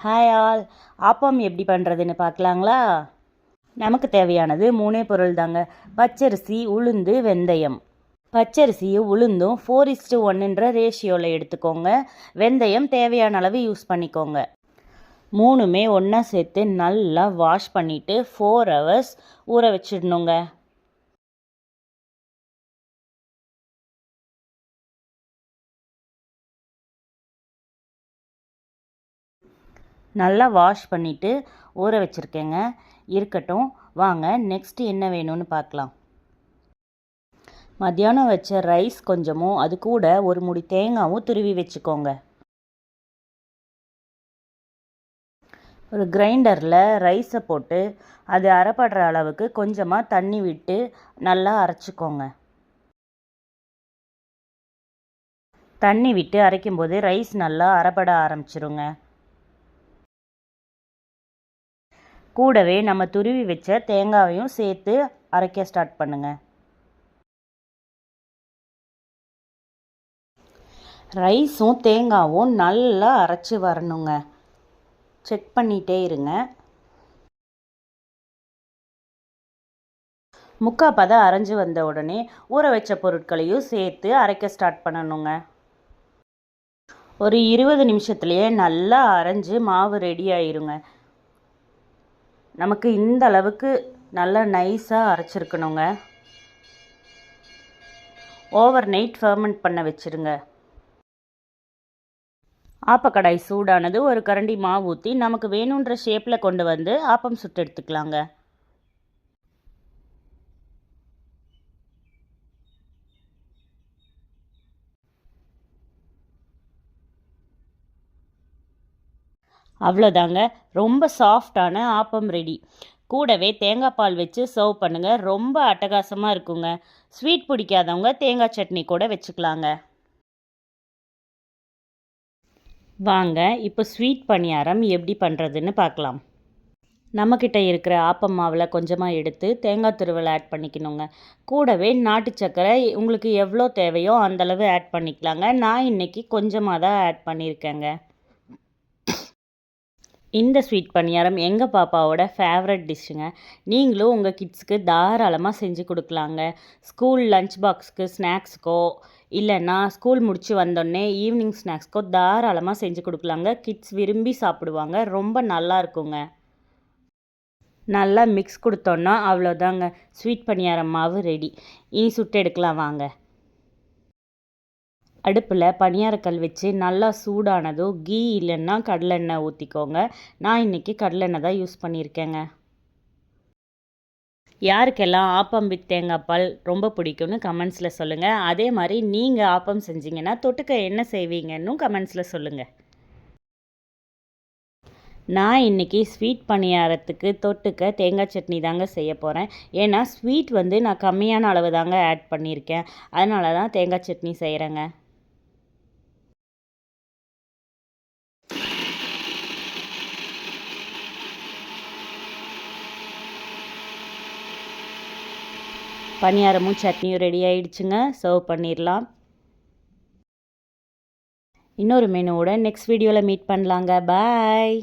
Hi all. Appam எப்படி பண்ணுறதுன்னு பார்க்கலாங்களா? நமக்கு தேவையானது 3 பொருள் தாங்க. பச்சரிசி, உளுந்து, வெந்தயம். பச்சரிசியும் உளுந்தும் 4:1 ரேஷியோவில் எடுத்துக்கோங்க. வெந்தயம் தேவையான அளவு யூஸ் பண்ணிக்கோங்க. 3மே ஒன்றா சேர்த்து நல்லா வாஷ் பண்ணிவிட்டு 4 ஹவர்ஸ் ஊற வச்சிடணுங்க. நல்லா வாஷ் பண்ணிவிட்டு ஊற வச்சுருக்கேங்க. இருக்கட்டும், வாங்க நெக்ஸ்ட்டு என்ன வேணும்னு பார்க்கலாம். மத்தியானம் வச்ச ரைஸ் கொஞ்சமும் அது கூட ஒரு முடி தேங்காயும் துருவி வச்சுக்கோங்க. ஒரு கிரைண்டரில் ரைஸை போட்டு அது அரைப்படுற அளவுக்கு கொஞ்சமாக தண்ணி விட்டு நல்லா அரைச்சிக்கோங்க. தண்ணி விட்டு அரைக்கும்போது ரைஸ் நல்லா அரைப்பட ஆரம்பிச்சிருங்க. கூடவே நம்ம துருவி வச்ச தேங்காயையும் சேர்த்து அரைக்க ஸ்டார்ட் பண்ணுங்கள். ரைஸும் தேங்காயும் நல்லா அரைச்சி வரணுங்க. செக் பண்ணிகிட்டே இருங்க. முக்கால் பதம் அரைஞ்சி வந்த உடனே ஊற வச்ச பொருட்களையும் சேர்த்து அரைக்க ஸ்டார்ட் பண்ணணுங்க. ஒரு 20 நிமிஷத்துலேயே நல்லா அரைஞ்சி மாவு ரெடி ஆயிருங்க. நமக்கு இந்த அளவுக்கு நல்லா நைஸாக அரைச்சிருக்கணுங்க. ஓவர் நைட் ஃபர்மெண்ட் பண்ண வச்சுருங்க. ஆப்பக்கடாய் சூடானது ஒரு கரண்டி மாவு ஊற்றி நமக்கு வேணுன்ற ஷேப்பில் கொண்டு வந்து ஆப்பம் சுட்டு எடுத்துக்கலாங்க. அவ்வளோதாங்க, ரொம்ப சாஃப்டான ஆப்பம் ரெடி. கூடவே தேங்காய் பால் வச்சு சர்வ் பண்ணுங்கள். ரொம்ப அட்டகாசமாக இருக்குங்க. ஸ்வீட் பிடிக்காதவங்க தேங்காய் சட்னி கூட வச்சுக்கலாங்க. வாங்க இப்போ ஸ்வீட் பணியாரம் எப்படி பண்ணுறதுன்னு பார்க்கலாம். நம்மக்கிட்ட இருக்கிற ஆப்பம் மாவில் கொஞ்சமாக எடுத்து தேங்காய் துருவல் ஆட் பண்ணிக்கணுங்க. கூடவே நாட்டு சர்க்கரை உங்களுக்கு எவ்வளோ தேவையோ அந்தளவு ஆட் பண்ணிக்கலாங்க. நான் இன்றைக்கி கொஞ்சமாக தான் ஆட் பண்ணியிருக்கேங்க. இந்த ஸ்வீட் பணியாரம் எங்கள் பாப்பாவோட ஃபேவரட் டிஷ்ஷுங்க. நீங்களும் உங்கள் கிட்ஸுக்கு தாராளமாக செஞ்சு கொடுக்கலாங்க. ஸ்கூல் லஞ்ச் பாக்ஸுக்கு, ஸ்நாக்ஸுக்கோ இல்லைன்னா ஸ்கூல் முடித்து வந்தோடனே ஈவினிங் ஸ்நாக்ஸ்க்கோ தாராளமாக செஞ்சு கொடுக்கலாங்க. கிட்ஸ் விரும்பி சாப்பிடுவாங்க. ரொம்ப நல்லா இருக்குங்க. நல்லா மிக்ஸ் கொடுத்தோன்னா அவ்வளோதாங்க, ஸ்வீட் பணியாரம் மாவு ரெடி. இனி சுட்டு எடுக்கலாம் வாங்க. அடுப்பில் பணியாரக்கல் வச்சு நல்லா சூடானதும் கீ இல்லைன்னா கடலெண்ணெய் ஊற்றிக்கோங்க. நான் இன்றைக்கி கடலெண்ணெய் தான் யூஸ் பண்ணியிருக்கேங்க. யாருக்கெல்லாம் ஆப்பம் வித் தேங்காய் பால் ரொம்ப பிடிக்கும்னு கமெண்ட்ஸில் சொல்லுங்கள். அதே மாதிரி நீங்கள் ஆப்பம் செஞ்சீங்கன்னா தொட்டுக்க என்ன செய்வீங்கன்னு கமெண்ட்ஸில் சொல்லுங்கள். நான் இன்றைக்கி ஸ்வீட் பணியாரத்துக்கு தொட்டுக்க தேங்காய் சட்னி தாங்க செய்ய போகிறேன். ஏன்னா ஸ்வீட் நான் கம்மியான அளவு தாங்க ஆட் பண்ணியிருக்கேன். அதனால தான் தேங்காய் சட்னி செய்கிறேங்க. பணியாரமும் சட்னியும் ரெடி ஆகிடுச்சுங்க. சர்வ் பண்ணிடலாம். இன்னொரு மெனுவோட நெக்ஸ்ட் வீடியோவில் மீட் பண்ணலாங்க. பாய்.